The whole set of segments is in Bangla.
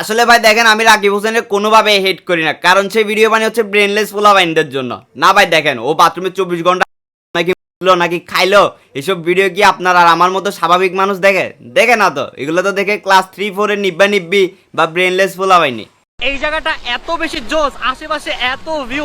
আসলে ভাই দেখেন আমি রাকিব হোসেনের কোনোভাবে হেট করি না, কারণ সেই ভিডিও বানিয়ে হচ্ছে ব্রেনলেস পোলাপাইনদের জন্য। না ভাই দেখেন ও বাথরুমে 24 ঘন্টা নাকি নাকি খাইলো, এসব ভিডিও কি আপনার আর আমার মতো স্বাভাবিক মানুষ দেখে? দেখে না তো, এগুলো তো দেখে ক্লাস 3-4 এর নিব্বা নিব্বি বা ব্রেনলেস পোলাপাইনি। এই জায়গাটা এত বেশি জোস, আশেপাশে এত ভিউ,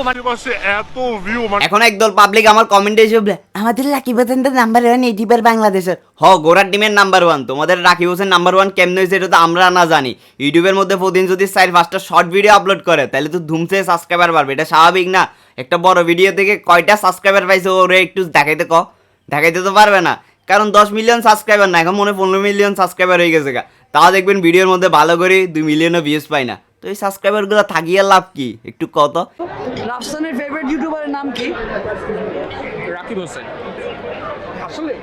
এখন একদল পাবলিক আমার কমেন্টে এসে বলে আমাদের রাকিব হোসেনের নাম্বার 1 ইউটিউবার বাংলাদেশের। গোড়ার টিমের নাম্বার 1, তোমাদের রাকিব হোসেন নাম্বার 1 কেমনে হয়েছে এটা তো আমরা না জানি। ইউটিউবের মধ্যে প্রতিদিন যদি 4-5টা শর্ট ভিডিও আপলোড করে তাহলে তো ধুমসে সাবস্ক্রাইবার বাড়বে, এটা স্বাভাবিক না? একটা বড় ভিডিও থেকে কয়টা সাবস্ক্রাইবার পাইছে ওরে একটু দেখাইতে তো পারবে না, কারণ 10 মিলিয়ন সাবস্ক্রাইবার না, এখন মনে 15 মিলিয়ন সাবস্ক্রাইবার হয়ে গেছে গা। তাও দেখবেন ভিডিওর মধ্যে ভালো করে 2 মিলিয়নও ভিউজ পাই না। তো এই সাবস্ক্রাইবারগুলো থাকিয়ে লাভ কি একটু কত? রাফসানের ফেভারিট ইউটিউবারের নাম কি? রাকিব হোসেন। আসলে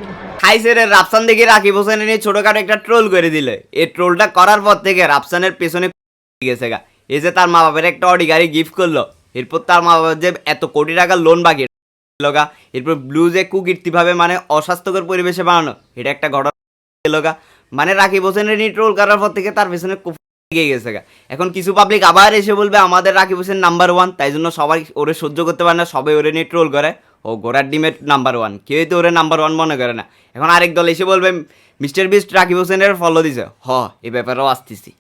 খাইছে রে রাফসান দেখে রাকিব হোসেন নিয়ে ছোটখাটো একটা ট্রোল করে দিলে। এই ট্রোলটা করার পর থেকে রাফসানের পেছনে গেছে গা। এই যে তার মা বাবার একটা অডি গাড়ি গিফট করলো, এরপর তার মা বাবার যে এত কোটি টাকা লোন বাকি লগা, এরপর ব্লু যে কুকীর্তিভাবে মানে অস্বাস্থ্যকর পরিবেশে বানানো, এটা একটা ঘটনা লগা। মানে রাকিব হোসেনের নিয়ে ট্রোল করার পর থেকে তার পেছনে এগিয়ে গেছে গা। এখন কিছু পাবলিক আবার এসে বলবে আমাদের রাকিব হোসেন নাম্বার 1, তাই জন্য সবাই ওরে সহ্য করতে পারে না, সবাই ওরে নিয়ে ট্রোল করে। ও গোড়ার ডিমের নাম্বার 1, কেউই তো ওরে নাম্বার 1 মনে করে না। এখন আরেক দল এসে বলবে মিস্টার বিস্ট রাকিব হোসেনের ফলো দিছে। এই ব্যাপারেও আসতেছি।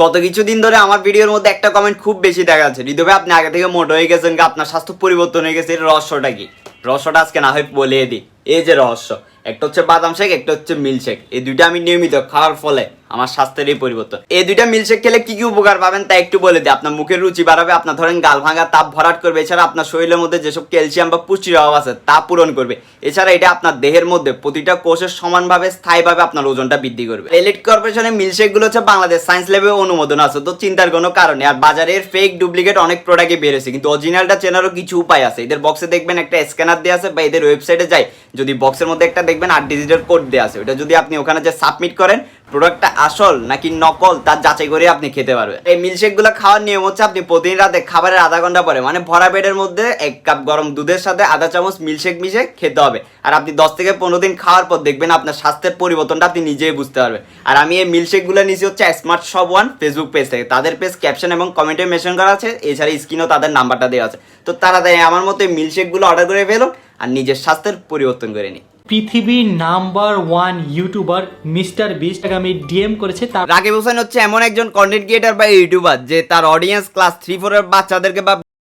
গত কিছুদিন ধরে আমার ভিডিওর মধ্যে একটা কমেন্ট খুব বেশি দেখা যাচ্ছে, হৃদয় ভাই আপনি আগে থেকে মোটা হয়ে গেছেন, আপনার স্বাস্থ্য পরিবর্তন হয়ে গেছে, এর রহস্যটা কি? রহস্যটা আজকে না হয় বলে দিই। এই যে রহস্য, একটা হচ্ছে বাদাম শেক, একটা হচ্ছে মিল্ক শেক। এই দুইটা আমি নিয়মিত খাওয়ার ফলে আমার স্বাস্থ্যের এই পরিবর্তন। এই দুইটা মিল্ক শেক খেলে কি কি উপকার পাবেন তা একটু বলে দিই। আপনার মুখের রুচি বাড়াবে, আপনার ধরেন গাল ভাঙা তাপ ভরাট করবে, এছাড়া আপনার শরীরের মধ্যে যেসব ক্যালসিয়াম বা পুষ্টির অভাব আছে তা পূরণ করবে। এছাড়া এটা আপনার দেহের মধ্যে প্রতিটা কোষের সমানভাবে স্থায়ীভাবে আপনার ওজনটা বৃদ্ধি করবে। এলিট কর্পোরেশনের মিল্ক শেক গুলো হচ্ছে বাংলাদেশ সায়েন্স ল্যাবে অনুমোদন আছে, তো চিন্তার কোনো কারণে। আর বাজারের ফেক ডুপ্লিকেট অনেক প্রোডাক্টই বেরোছে, কিন্তু অরিজিনালটা চেনারও কিছু উপায় আছে। এদের বক্সে দেখবেন একটা স্ক্যানার দেওয়া আছে, বা এদের ওয়েবসাইটে যাই যদি বক্সের মধ্যে একটা দেখবেন 8 ডিজিটের কোড দেওয়া আছে, ওটা যদি আপনি ওখানে যে সাবমিট করেন প্রোডাক্টটা আসল নাকি নকল তার যাচাই করে আপনি খেতে পারবেন। এই মিল্কশেক গুলো খাওয়ার নিয়ম হচ্ছে আপনি প্রতিদিন রাতে খাবারের আধা ঘন্টা পরে মানে ভরা পেটের মধ্যে 1 কাপ গরম দুধের সাথে আধা চামচ মিল্কশেক মিশে খেতে হবে। আর আপনি 10 থেকে 15 দিন খাওয়ার পর দেখবেন আপনার স্বাস্থ্যের পরিবর্তনটা আপনি নিজেই বুঝতে পারবেন। আর আমি এই মিল্কশেক গুলো নিয়েছি হচ্ছে স্মার্ট শপ 1 ফেসবুক পেজ থেকে, তাদের পেজ ক্যাপশন এবং কমেন্টে মেনশন করা আছে, এছাড়া স্ক্রিনেও তাদের নাম্বারটা দেওয়া আছে। তো তাড়াতাড়ি আমার মতো এই মিল্কশেক গুলো অর্ডার করে ফেলুন আর নিজের স্বাস্থ্যের পরিবর্তন করে নিন। পৃথিবীর নাম্বার 1 ইউটিউবার মিস্টার বিস্ট আমি ডিএম করেছে। তার রাকিব হোসেন হচ্ছে এমন একজন কন্টেন্ট ক্রিয়েটার বা ইউটিউবার যে তার অডিয়েন্স ক্লাস 3-4 এর বাচ্চাদেরকে বা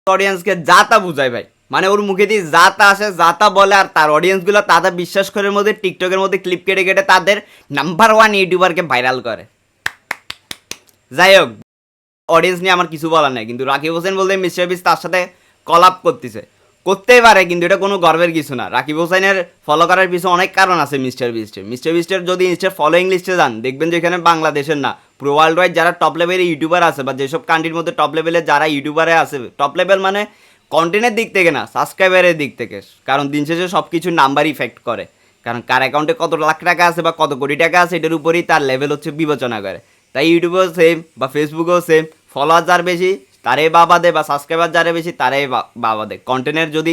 অডিয়েন্সকে যা তা বুঝায় ভাই। মানে ওর মুখে দিয়ে যা তা আসে, যা তা বলে, আর তার অডিয়েন্সগুলো তাদের বিশ্বাস করে মধ্যে টিকটকের মধ্যে ক্লিপ কেটে কেটে তাদের নাম্বার 1 ইউটিউবারকে ভাইরাল করে। যাই হোক, অডিয়েন্স নিয়ে আমার কিছু বলার নেই, কিন্তু রাকিব হোসেন বলতে মিস্টার বিস্ট তার সাথে কলাপ করতেই পারে, কিন্তু এটা কোনো গর্বের কিছু না। রাকিব হোসেনের ফলো করার পিছনে অনেক কারণ আছে মিস্টার বিস্টের যদি ইনস্টার ফলোয়িং লিস্টে যান দেখবেন যে এখানে বাংলাদেশের না পুরো ওয়ার্ল্ড ওয়াইড যারা টপ লেভেলের ইউটিউবার আছে বা যেসব কান্ট্রির মধ্যে টপ লেভেলে যারা ইউটিউবারে আছে, টপ লেভেল মানে কন্টেন্টের দিক থেকে না, সাবস্ক্রাইবারের দিক থেকে, কারণ দিন শেষে সব কিছু নাম্বার ইফেক্ট করে। কারণ কার অ্যাকাউন্টে কত লাখ টাকা আছে বা কত কোটি টাকা আছে এটার উপরেই তার লেভেল হচ্ছে বিবেচনা করে। তাই ইউটিউবেও সেম বা ফেসবুকেও সেম, ফলোয়ার যার বেশি তারে বাবা দে, বা সাবস্ক্রাইবার যারা বেশি তারাই বাবা দে। কন্টেন্টের যদি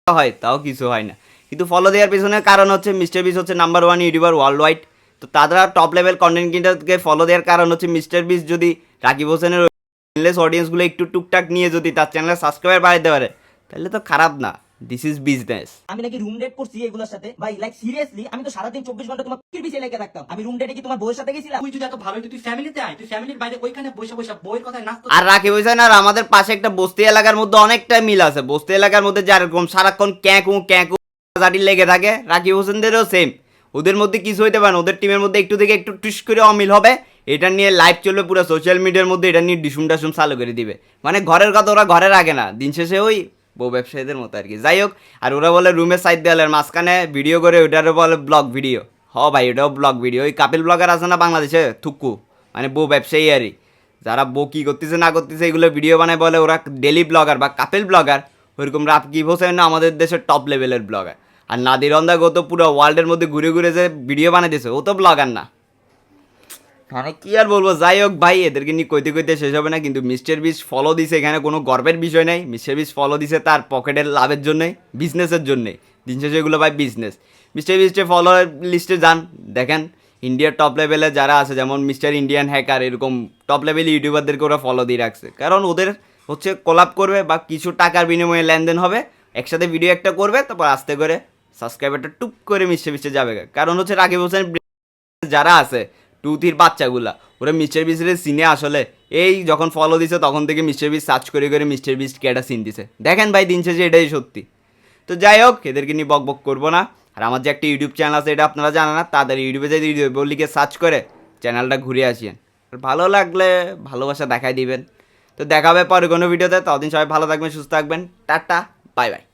হয় তাও কিছু হয় না, কিন্তু ফলো দেওয়ার পিছনে কারণ হচ্ছে মিস্টার বিস্ট হচ্ছে নাম্বার 1 ইউটিউবার ওয়ার্ল্ড ওয়াইড। তো তারা টপ লেভেল কন্টেন্ট ক্রিয়েটরকে ফলো দেওয়ার কারণ হচ্ছে মিস্টার বিস্ট যদি রাকিব হোসেনের অডিয়েন্সগুলো একটু টুকটাক নিয়ে যদি তার চ্যানেলে সাবস্ক্রাইবার বাড়াতে পারে তাহলে তো খারাপ না। This is business. আমি নাকি রুম ডেট করছি এগুলোর সাথে ভাই, লাইক সিরিয়াসলি আমি তো সারাদিন 24 ঘন্টা তোমার পিছিয়ে পিছিয়ে লেগে থাকতাম। আমি রুম ডেটে কি তোমার বউয়ের সাথে গেছিলাম? তুই যদি এত ভালো তুই ফ্যামিলিতে আয়, তুই ফ্যামিলির বাইরে ওইখানে বসে বসে বইয়ের কথা নাচ। আর রাকিব হোসেন আর আমাদের পাশে একটা বস্তি এলাকার মধ্যে অনেকটা মিল আছে। বস্তি এলাকার মধ্যে যেরকম সারাক্ষণ ক্যাঁকু জাটি লেগে থাকে, রাকিব হোসেনদেরও সেম। ওদের মধ্যে কিছু হইতে পারে, ওদের টিমের মধ্যে একটু থেকে একটু টুস করে অমিল হবে, এটা নিয়ে লাইভ চলবে পুরো সোশ্যাল মিডিয়ার মধ্যে, এটা নিয়ে ডিসুম ডাসুম চালু করে দিবে। মানে ঘরের কথা ওরা ঘরে রাখে না, দিন শেষে ওই বউ ব্যবসায়ীদের মতো আর কি। যাই হোক, আর ওরা বলে রুমের সাইড দেওয়ালের মাঝখানে ভিডিও করে, ওইটারও বলে ব্লগ ভিডিও। ভাই ওটাও ব্লগ ভিডিও। ওই কাপিল ব্লগার আছে না বাংলাদেশে, থুক্কু, মানে বউ ব্যবসায়ী আরই, যারা বউ কী করতেছে না করতেছে এগুলো ভিডিও বানায় বলে ওরা ডেলি ব্লগার বা কাপিল ব্লগার। ওইরকম রাকিব হোসেন না আমাদের দেশের টপ লেভেলের ব্লগার। আর নাদির অন্দাগ ও তো পুরো ওয়ার্ল্ডের মধ্যে ঘুরে ঘুরে যে ভিডিও বানিয়ে দিয়েছে, ও তো ব্লগার না। মানে কি আর বলবো, যাই হোক ভাই, এদেরকে নিয়ে কইতে কইতে শেষ হবে না। কিন্তু মিস্টার বিস্ট ফলো দিছে, এখানে কোনো গর্বের বিষয় নেই। মিস্টার বিস্ট ফলো দিছে তার পকেটের লাভের জন্যই, বিজনেসের জন্যই। দিন শেষে এগুলো ভাই বিজনেস। মিস্টার বিস্টের ফলো লিস্টে যান, দেখেন ইন্ডিয়ার টপ লেভেলে যারা আছে যেমন মিস্টার ইন্ডিয়ান হ্যাকার এরকম টপ লেভেল ইউটিউবারদেরকে ওরা ফলো দিয়ে রাখছে, কারণ ওদের হচ্ছে কোলাপ করবে বা কিছু টাকার বিনিময়ে লেনদেন হবে, একসাথে ভিডিও একটা করবে, তারপর আস্তে করে সাবস্ক্রাইবারটা টুপ করে মিশে মিশে যাবে। কারণ হচ্ছে রাকিব হোসেন যারা আছে টুথির বাচ্চাগুলা ওরা মিস্টার বিস্টের সিনে আসলে এই যখন ফলো দিছে তখন থেকে মিস্টার বিস্ট সার্চ করে করে মিস্টার বিস্ট কে একটা সিন দিছে। দেখেন ভাই দিন শেষে এটাই সত্যি। তো যাই হোক, এদেরকে নিয়ে বক বক করবো না। আর আমার যে একটা ইউটিউব চ্যানেল আছে এটা আপনারা জানেন না, তাদের ইউটিউবে যে বলিকে সার্চ করে চ্যানেলটা ঘুরে আসিয়েন। আর ভালো লাগলে ভালোবাসা দেখাই দিবেন। তো দেখা হবে পরে কোনো ভিডিওতে, ততদিন সবাই ভালো থাকবেন, সুস্থ থাকবেন, টাটা, বাই বাই।